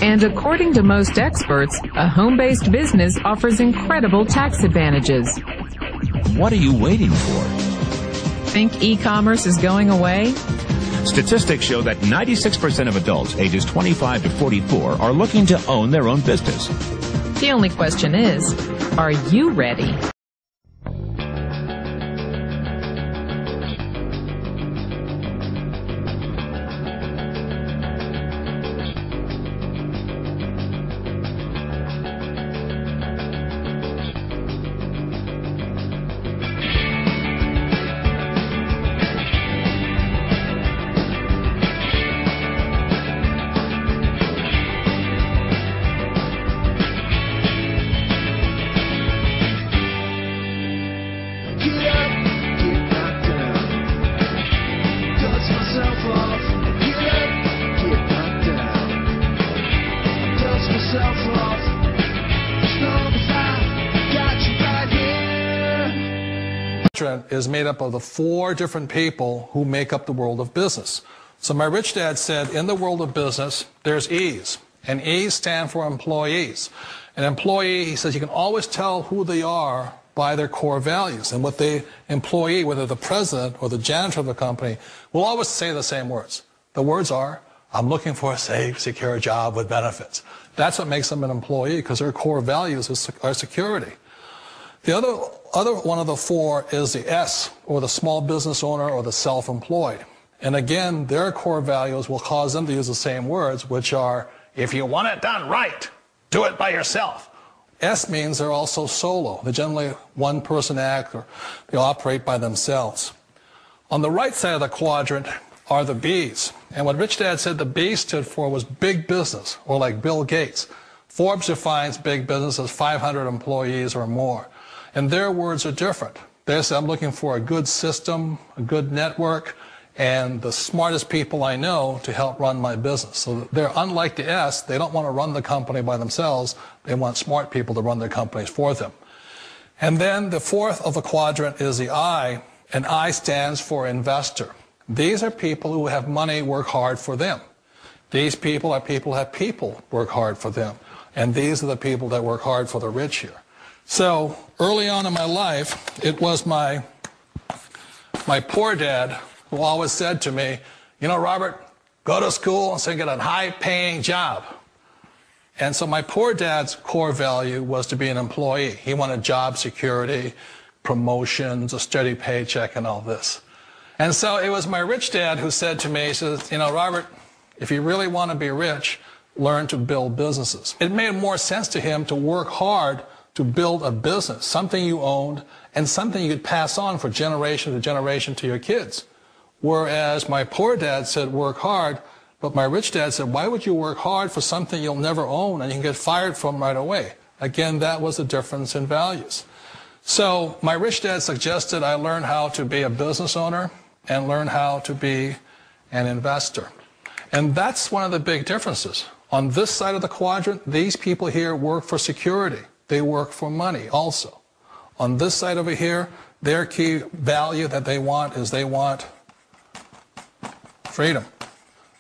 And according to most experts, a home-based business offers incredible tax advantages. What are you waiting for? Think e-commerce is going away? Statistics show that 96% of adults ages 25 to 44 are looking to own their own business. The only question is, are you ready? Is made up of the 4 different people who make up the world of business. So my rich dad said, in the world of business, there's E's, and E's stand for employees. An employee, he says, you can always tell who they are by their core values. And what the employee, whether the president or the janitor of the company, will always say the same words. The words are, I'm looking for a safe, secure job with benefits. That's what makes them an employee, because their core values are security. The other one of the 4 is the S, or the small business owner or the self-employed. And again, their core values will cause them to use the same words, which are, if you want it done right, do it by yourself. S means they're also solo. They're generally one-person act, or they operate by themselves. On the right side of the quadrant are the B's. And what Rich Dad said the B stood for was big business, or like Bill Gates. Forbes defines big business as 500 employees or more. And their words are different. They say, I'm looking for a good system, a good network, and the smartest people I know to help run my business. So they're unlike the S. They don't want to run the company by themselves. They want smart people to run their companies for them. And then the 4th of the quadrant is the I, and I stands for investor. These are people who have money work hard for them. These people are people who have people work hard for them. And these are the people that work hard for the rich here. So early on in my life, it was my poor dad who always said to me, you know, Robert, go to school and so get a high-paying job. And so my poor dad's core value was to be an employee. He wanted job security, promotions, a steady paycheck, and all this. And so it was my rich dad who said to me, he says, you know, Robert, if you really want to be rich, learn to build businesses. It made more sense to him to work hard to build a business, something you owned, and something you could pass on for generation to generation to your kids. Whereas my poor dad said work hard, but my rich dad said, why would you work hard for something you'll never own and you can get fired from right away? Again, that was the difference in values. So my rich dad suggested I learn how to be a business owner and learn how to be an investor. And that's one of the big differences. On this side of the quadrant, these people here work for security. They work for money also. On this side over here, their key value that they want is they want freedom.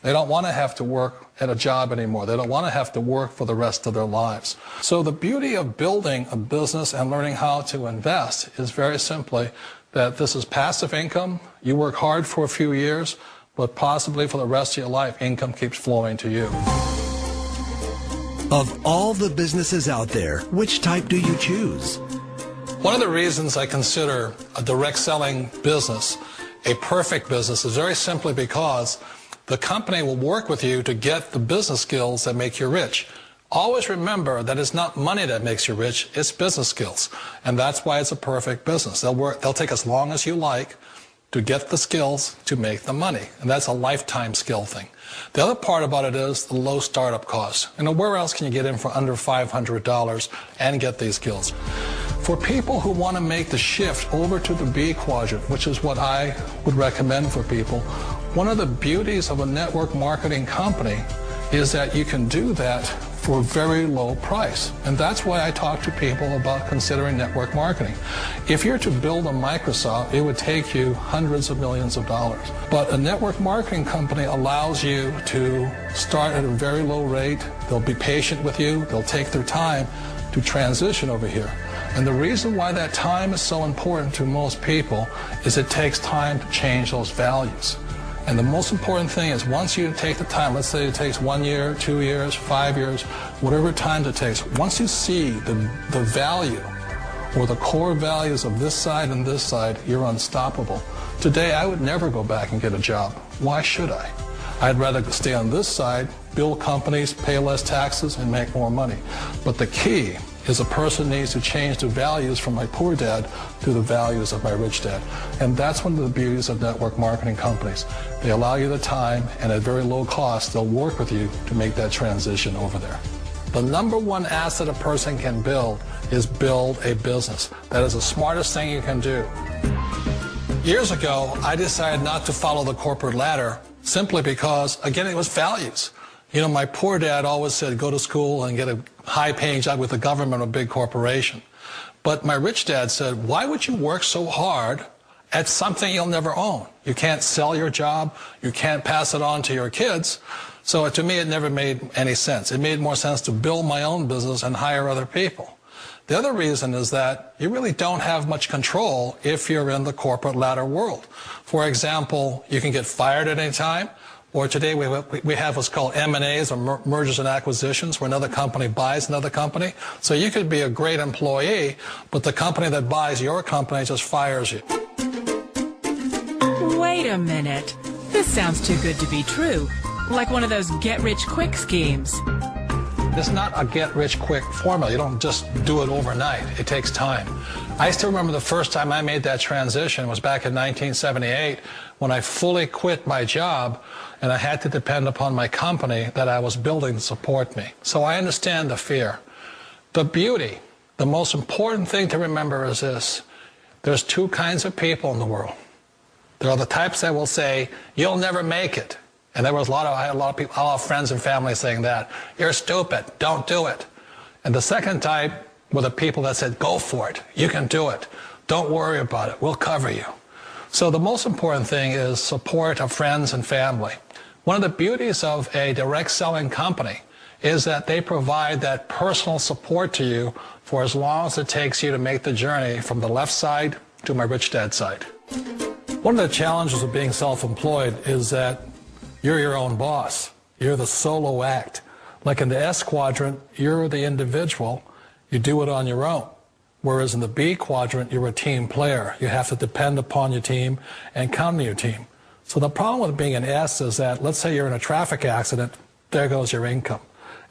They don't want to have to work at a job anymore. They don't want to have to work for the rest of their lives. So the beauty of building a business and learning how to invest is very simply that this is passive income. You work hard for a few years, but possibly for the rest of your life, income keeps flowing to you. Of all the businesses out there, which type do you choose? One of the reasons I consider a direct selling business a perfect business is very simply because the company will work with you to get the business skills that make you rich. Always remember that it's not money that makes you rich, it's business skills. And that's why it's a perfect business. They'll take as long as you like to get the skills to make the money. And that's a lifetime skill thing. The other part about it is the low startup cost. You know, where else can you get in for under $500 and get these skills? For people who want to make the shift over to the B quadrant, which is what I would recommend for people, one of the beauties of a network marketing company is that you can do that for a very low price. And that's why I talk to people about considering network marketing. If you're to build a Microsoft, it would take you hundreds of millions of dollars. But a network marketing company allows you to start at a very low rate. They'll be patient with you. They'll take their time to transition over here. And the reason why that time is so important to most people is it takes time to change those values. And the most important thing is once you take the time, let's say it takes 1 year, 2 years, 5 years, whatever time it takes, once you see the value or the core values of this side and this side, you're unstoppable. Today, I would never go back and get a job. Why should I? I'd rather stay on this side, build companies, pay less taxes, and make more money. But the key is a person needs to change the values from my poor dad to the values of my rich dad. And that's one of the beauties of network marketing companies. They allow you the time, and at very low cost, they'll work with you to make that transition over there. The number one asset a person can build is build a business. That is the smartest thing you can do. Years ago, I decided not to follow the corporate ladder simply because, again, it was values. You know, my poor dad always said, go to school and get a high-paying job with the government or a big corporation. But my rich dad said, why would you work so hard at something you'll never own? You can't sell your job. You can't pass it on to your kids. So to me, it never made any sense. It made more sense to build my own business and hire other people. The other reason is that you really don't have much control if you're in the corporate ladder world. For example, you can get fired at any time. Or today we have what's called M&As, or mergers and acquisitions, where another company buys another company. So you could be a great employee, but the company that buys your company just fires you. Wait a minute. This sounds too good to be true. Like one of those get-rich-quick schemes. It's not a get-rich-quick formula. You don't just do it overnight. It takes time. I still remember the first time I made that transition was back in 1978 when I fully quit my job and I had to depend upon my company that I was building to support me. So I understand the fear. The beauty, the most important thing to remember is this. There's two kinds of people in the world. There are the types that will say, you'll never make it. And there was I had a lot of people, a lot of friends and family saying that. You're stupid, don't do it. And the second type were the people that said, go for it, you can do it. Don't worry about it, we'll cover you. So the most important thing is support of friends and family. One of the beauties of a direct selling company is that they provide that personal support to you for as long as it takes you to make the journey from the left side to my rich dad side. One of the challenges of being self-employed is that you're your own boss. You're the solo act. Like in the S quadrant, you're the individual. You do it on your own. Whereas in the B quadrant, you're a team player. You have to depend upon your team and count on your team. So the problem with being an S is that, let's say you're in a traffic accident, there goes your income.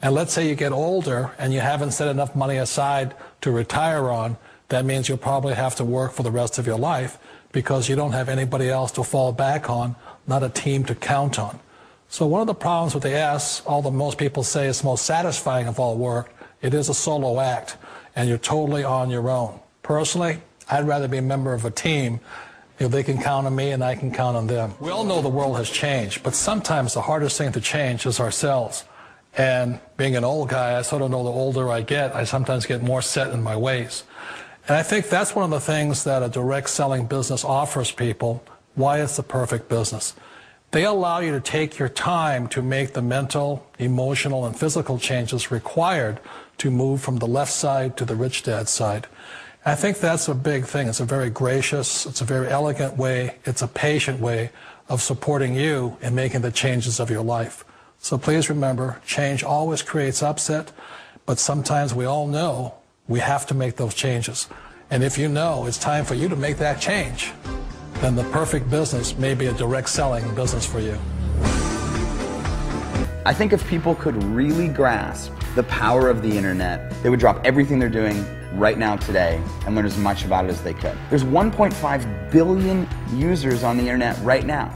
And let's say you get older and you haven't set enough money aside to retire on, that means you'll probably have to work for the rest of your life because you don't have anybody else to fall back on, not a team to count on. So one of the problems with the S, although most people say it's the most satisfying of all work, it is a solo act, and you're totally on your own. Personally, I'd rather be a member of a team. If they can count on me and I can count on them. We all know the world has changed, but sometimes the hardest thing to change is ourselves. And being an old guy, I sort of know the older I get, I sometimes get more set in my ways. And I think that's one of the things that a direct selling business offers people, why it's the perfect business. They allow you to take your time to make the mental, emotional, and physical changes required to move from the left side to the rich dad side. I think that's a big thing. It's a very gracious, it's a very elegant way, it's a patient way of supporting you in making the changes of your life. So please remember, change always creates upset, but sometimes we all know we have to make those changes. And if you know it's time for you to make that change, then the perfect business may be a direct selling business for you. I think if people could really grasp the power of the internet, they would drop everything they're doing right now today and learn as much about it as they could. There's 1.5 billion users on the internet right now.